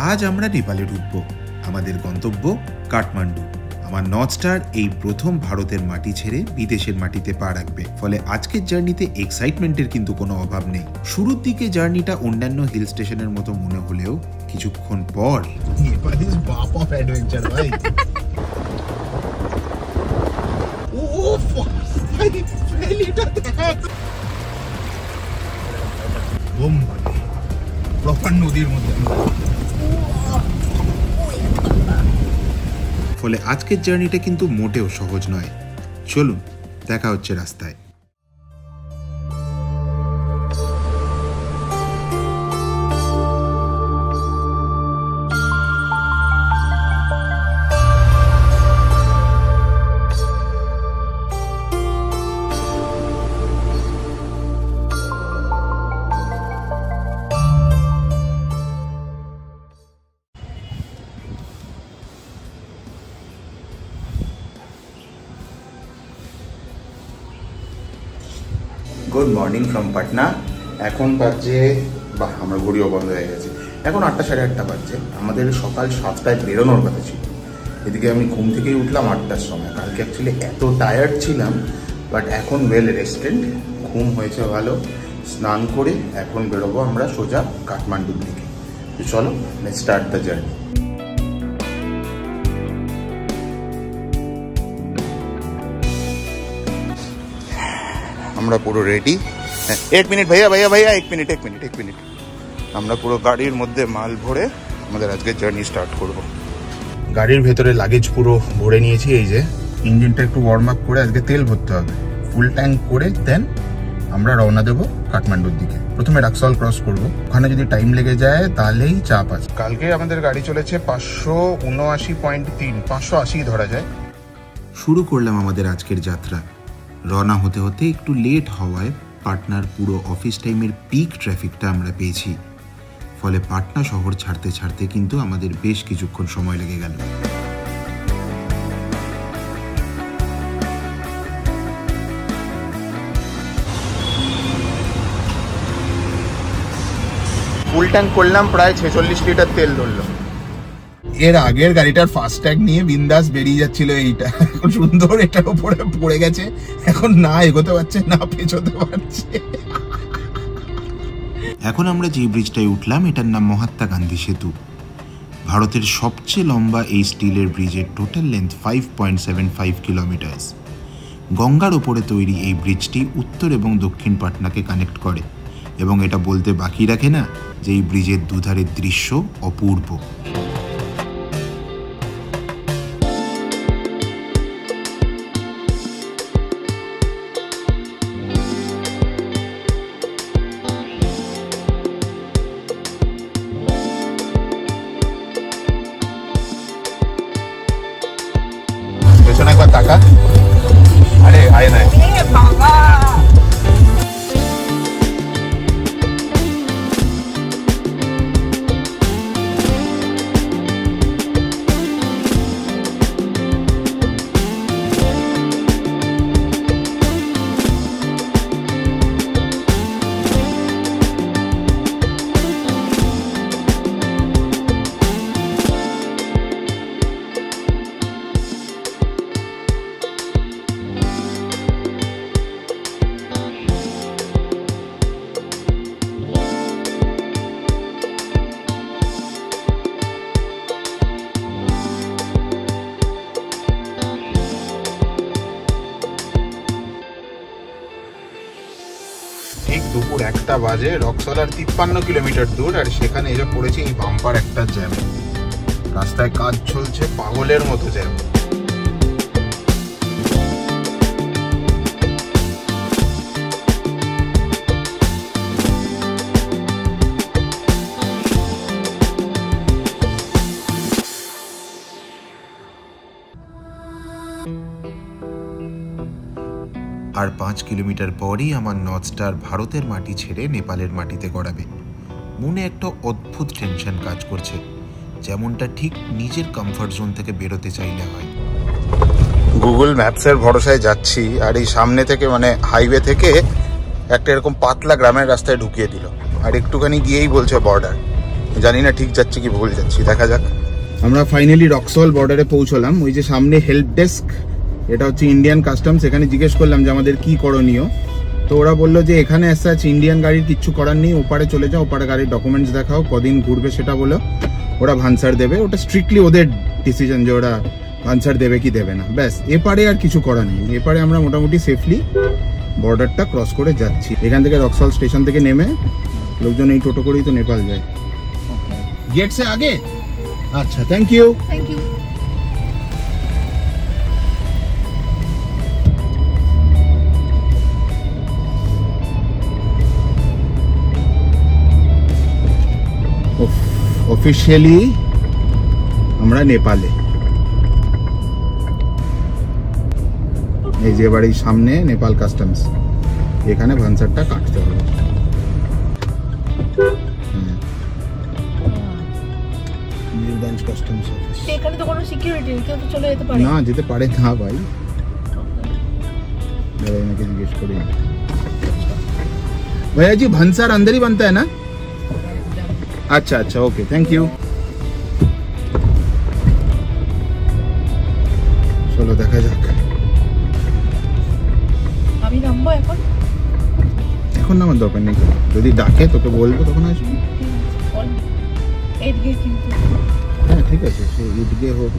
আজ আমরা নেপালে ঢুকব। আমাদের গন্তব্য কাঠমান্ডু। আমার নর্থ স্টার এই প্রথম ভারতের মাটি ছেড়ে বিদেশের মাটিতে পা রাখবে, ফলে আজকের জার্নিতে এক্সাইটমেন্টের কিন্তু কোনো অভাব নেই। শুরুর দিকে জার্নিটা অন্যান্য হিল স্টেশনের মতো মনে হলেও কিছুক্ষণ পর নদীর মধ্যে, ফলে আজকের জার্নিটা কিন্তু মোটেও সহজ নয়। চলুন দেখা হচ্ছে রাস্তায়। Good morning from Patna. এখন বাজে, বাহ আমার ঘড়িও বন্ধ হয়ে গেছে, এখন 8টা সাড়ে 8টা বাজছে। আমাদের সকাল 7টায় বেরোনোর কথা ছিল। এদিকে আমি ঘুম থেকেই উঠলাম 8টার সময়। কালকে অ্যাকচুয়ালি এত টায়ার্ড ছিলাম, বাট এখন ওয়েল রেস্টেড, ঘুম হয়েছে ভালো। স্নান করে এখন বেরোবো আমরা সোজা কাঠমান্ডুর দিকে। তো চলো, লেটস স্টার্ট দ্য জার্নি। আমরা পুরো রেডি। 1 মিনিট ভাইয়া ভাইয়া ভাইয়া 1 মিনিট 1 মিনিট 1 মিনিট। আমরা পুরো গাড়ির মধ্যে মাল ভরে আমাদের আজকে জার্নি স্টার্ট করব। গাড়ির ভেতরে লাগেজ পুরো ভরে নিয়েছি। এই যে ইঞ্জিনটা একটু ওয়ার্ম আপ করে আজকে তেল ভরতে হবে, ফুল ট্যাঙ্ক করে দেন আমরা রওনা দেবো কাঠমান্ডুর দিকে। প্রথমে রাক্সল ক্রস করব, ওখানে যদি টাইম লেগে যায় তাহলেই চাপ আছে। কালকে আমাদের গাড়ি চলেছে 579.3, 580 ধরা যায়। শুরু করলাম আমাদের আজকের যাত্রা। রওনা হতে হতে একটু লেট হওয়ায় পাটনার পুরো অফিস টাইমের পিক ট্রাফিকটা আমরা পেয়েছি, ফলে পাটনা শহর ছাড়তে ছাড়তে কিন্তু আমাদের বেশ কিছুক্ষণ সময় লেগে গেল। ফুল ট্যাঙ্ক করলাম, প্রায় 46 লিটার তেল ধরলো। এর আগের গাড়িটার ফাস্ট্যাগ নিয়ে বিন্দাস বেরিয়ে যাচ্ছিল, এইটা এখন সুন্দর এটার উপরে পড়ে গেছে, এখন না এগোতে পারছে না পেছোতে পারছে। এখন আমরা যে ব্রিজটায় উঠলাম এটার নাম মহাত্মা গান্ধী সেতু। ভারতের সবচেয়ে লম্বা এই স্টিলের ব্রিজের টোটাল লেন্থ 5.75 কিলোমিটার। গঙ্গার ওপরে তৈরি এই ব্রিজটি উত্তর এবং দক্ষিণ পাটনাকে কানেক্ট করে, এবং এটা বলতে বাকি রাখে না যে এই ব্রিজের দুধারের দৃশ্য অপূর্ব। পেছনে একবার তাকা, আরে আয় না বাবা। দুপুর 1টা বাজে। রক্সলার 53 কিলোমিটার দূর, আর সেখানে এসে পড়েছে এই বাম্পার একটা জ্যাম। রাস্তায় কাজ চলছে, পাগলের মতো জ্যাম। আর 5 কিলোমিটার পরই আমার নর্থ স্টার ভারতের মাটি ছেড়ে নেপালের মাটিতে গড়াবে। মনে একটা অদ্ভুত টেনশন কাজ করছে, যেমনটা ঠিক নিজের কমফর্ট জোন থেকে বেরোতে চাইলে হয়। গুগল ম্যাপসের ভরসায় যাচ্ছি, আর এই সামনে থেকে মানে হাইওয়ে থেকে একটা এরকম পাতলা গ্রামের রাস্তায় ঢুকিয়ে দিল, আর একটুখানি গিয়েই বলছে বর্ডার। জানি না ঠিক যাচ্ছে কি ভুল যাচ্ছি, দেখা যাক। আমরা ফাইনালি রক্সল বর্ডারে পৌঁছলাম। ওই যে সামনে হেল্প ডেস্ক, এটা হচ্ছে ইন্ডিয়ান কাস্টমস। এখানে জিজ্ঞেস করলাম যে আমাদের কি করণীয়, তো ওরা বললো যে এখানে আসছে ইন্ডিয়ান গাড়ির কিচ্ছু করার নেই, ওপারে চলে যাও, ওপারে গাড়ির ডকুমেন্টস দেখাও, কদিন ঘুরবে সেটা বলো, ওরা ভান্সার দেবে। ওটা স্ট্রিক্টলি ওদের ডিসিশন যে ওরা ভান্সার দেবে কি দেবে না, ব্যাস। এপারে আর কিছু করা নেই। এপারে আমরা মোটামুটি সেফলি বর্ডারটা ক্রস করে যাচ্ছি। এখান থেকে রক্সল স্টেশন থেকে নেমে লোকজন এই টোটো করেই তো নেপাল যায়। गेट से आगे। अच्छा, thank you. Thank you. Officially আমরা নেপালে। এই যে বাড়ির সামনে নেপাল কাস্টমস, এখানে ভান্সারটা কাটতে হবে। Nilganj customs office. এখানে তো কোনো সিকিউরিটি নেই, কেউ তো চলে যেতে পারে না, যেতে পারে না ভাই। এনাকে জিজ্ঞেস করি। भैया जी भंसार अंदर ही बनता है ना? अच्छा अच्छा, ओके, थैंक यू। চলো দেখা যাক। আমি নামবো এখন? এখন নামার দরকার নেই, যদি ডাকে তোকে বলবো তখন আসবি। এদিকে কিন্তু হ্যাঁ ঠিক আছে, সে ঈদগে হোক।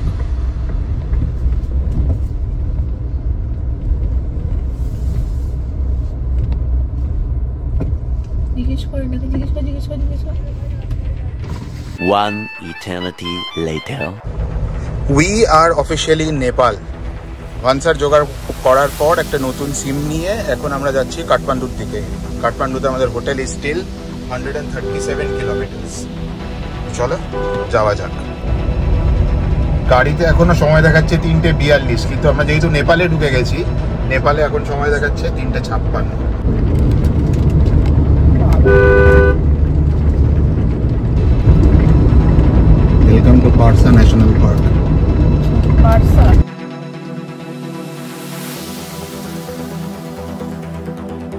জিজ্ঞেস করে নাকি, জিজ্ঞেস কর। One eternity later. We are officially in Nepal. ভান্সার জোগাড় করার পর একটা নতুন সিম নিয়ে এখন আমরা যাচ্ছি কাঠমান্ডুর দিকে। কাঠমান্ডুতে আমাদের হোটেল স্টিল 137 কিলোমিটার। চলো যাওয়া যাক। গাড়িতে এখনো সময় দেখাচ্ছে 3:42, কিন্তু আমরা যেহেতু নেপালে ঢুকে গেছি, নেপালে এখন সময় দেখাচ্ছে 3:56। Welcome to Parsa National Park. Parsa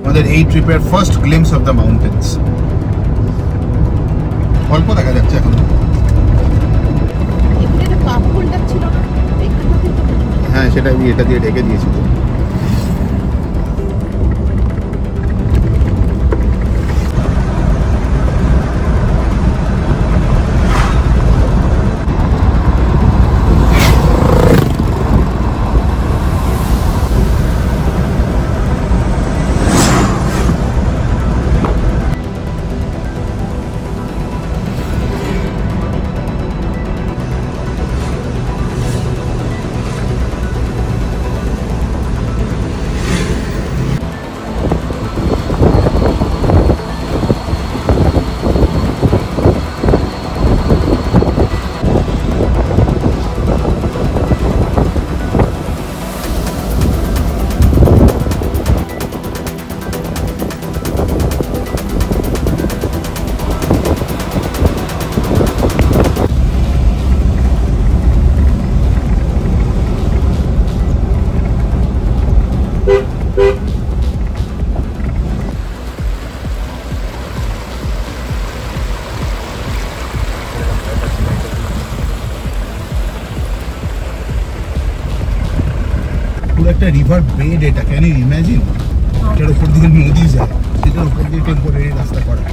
আমাদের এই ট্রিপের first glimpse of the mountains. অল্প দেখা যাচ্ছে এখন। এখানে কাপড়টা ছিল না, হ্যাঁ সেটা এটা দিয়ে ঢেকে দিয়েছি তো। একটা রিভার বেড, এটা ক্যান ইউ ইমাজিন? এটার উপর দিয়ে নদী যায়, সেটার উপর দিয়ে টেম্পোরারি রাস্তা করা।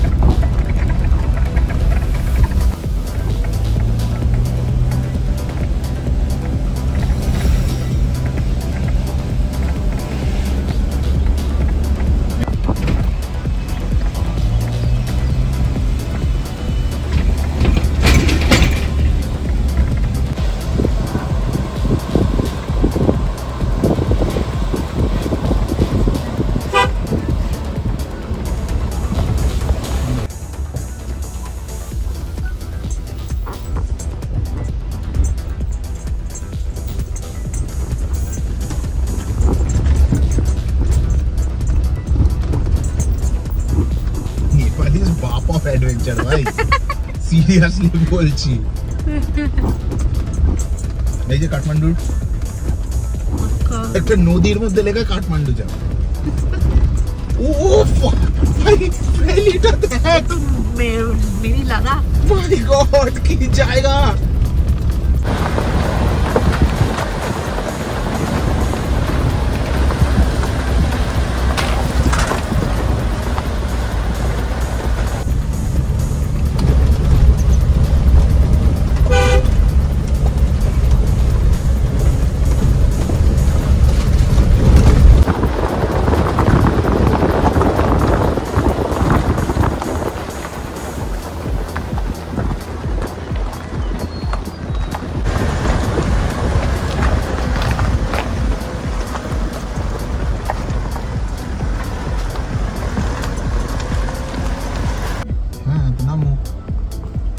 অ্যাডভেঞ্চার ভাই, সিরিয়াসলি বলছি। এই যে কাঠমান্ডুর একটা নদীর মধ্যে লেখা কাঠমান্ডু যাও। ও ভাই, এটা দেখ मेरी लगा माय गॉड की जाएगा।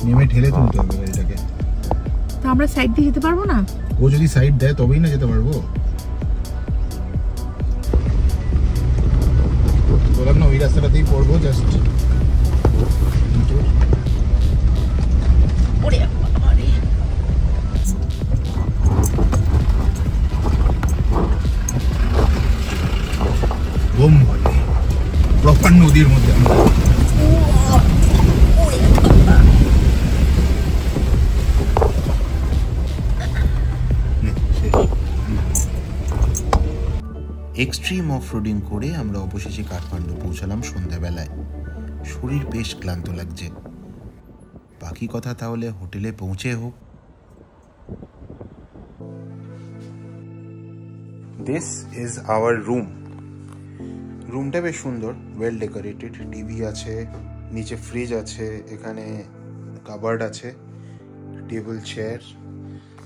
নেমে ঠেলে তুলতে হবে গাড়িটাকে। তো আমরা সাইড দিয়ে যেতে পারবো না? ও যদি সাইড দেয় তবেই না যেতে পারবো। বললাম না ওই রাস্তাটাতেই পড়বো জাস্ট। বোম বলে প্রপার নদীর মধ্যে আমরা। এক্সট্রিম অফরোডিং করে আমরা অবশেষে কাঠমান্ডু পৌঁছালাম সন্ধ্যাবেলায়। শরীর বেশ ক্লান্ত লাগছে। বাকি কথা তাহলে হোটেলে পৌঁছে হোক। This is our room. রুমটা বেশ সুন্দর, ওয়েল ডেকোরেটেড। টিভি আছে, নিচে ফ্রিজ আছে, এখানে কাবার্ড আছে, টেবিল চেয়ার,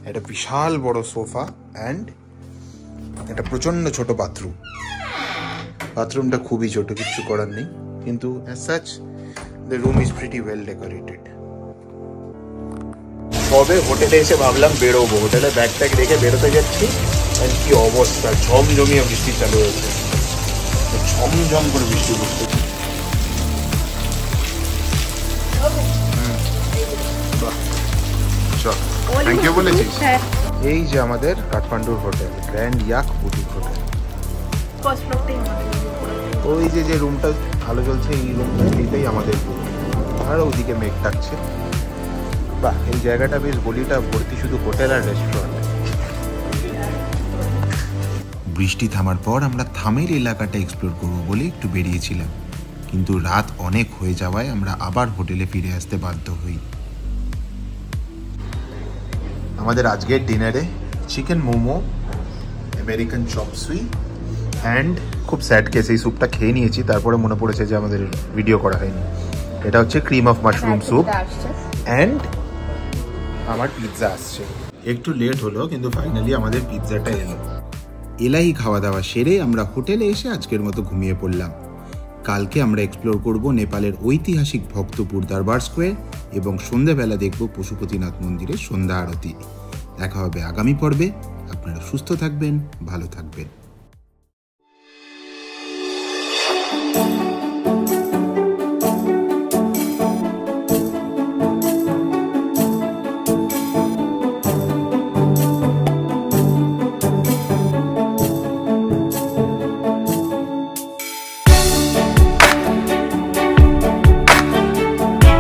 একটা বিশাল বড় সোফা অ্যান্ড একটা প্রচন্ড ছোট বাথরুম। বাথরুমটা খুবই ছোট, কিছু করার নেই, কিন্তু as such the room is pretty well decorated. তবে হোটেলে এসে ভাবলাম বেরোবো, হোটেলে ব্যাগ ট্যাগ রেখে বেরোতে যাচ্ছি, আর কি অবস্থা, ঝমঝমিয়ে বৃষ্টি চালু হয়েছে, ঝমঝম করে বৃষ্টি পড়ছে। থ্যাংক ইউ বলেছিস। এই যে আমাদের কাঠমান্ডুর হোটেল, গ্র্যান্ড ইয়াক বুটিক হোটেল। ওই যে যে রুমটা আলো জ্বলছে, এই রুমটা, এইটাই আমাদের রুম। আর ওদিকে মেঘ ডাকছে। বাহ, এই জায়গাটা বেশ, গলিটা ভর্তি শুধু হোটেল আর রেস্টুরেন্ট। বৃষ্টি থামার পর আমরা থামের এলাকাটা এক্সপ্লোর করবো বলে একটু বেরিয়েছিলাম, কিন্তু রাত অনেক হয়ে যাওয়ায় আমরা আবার হোটেলে ফিরে আসতে বাধ্য হই। আমাদের আজকের ডিনারে চিকেন মোমো, আমেরিকান চপ সুই অ্যান্ড খুব স্যাড কেস এই স্যুপটা খেয়ে নিয়েছি, তারপরে মনে পড়েছে যে আমাদের ভিডিও করা হয়নি। এটা হচ্ছে cream of mushroom soup and আমার পিৎজা আসছে। একটু লেট হলো, কিন্তু ফাইনালি আমাদের পিৎজাটা এলো। এলাই খাওয়া দাওয়া সেরে আমরা হোটেলে এসে আজকের মতো ঘুমিয়ে পড়লাম। কালকে আমরা এক্সপ্লোর করব নেপালের ঐতিহাসিক ভক্তপুর দরবার স্কোয়ার এবং সন্ধ্যাবেলা দেখব পশুপতিনাথ মন্দিরের সন্ধ্যা আরতি। দেখা হবে আগামী পর্বে। আপনারা সুস্থ থাকবেন, ভালো থাকবেন।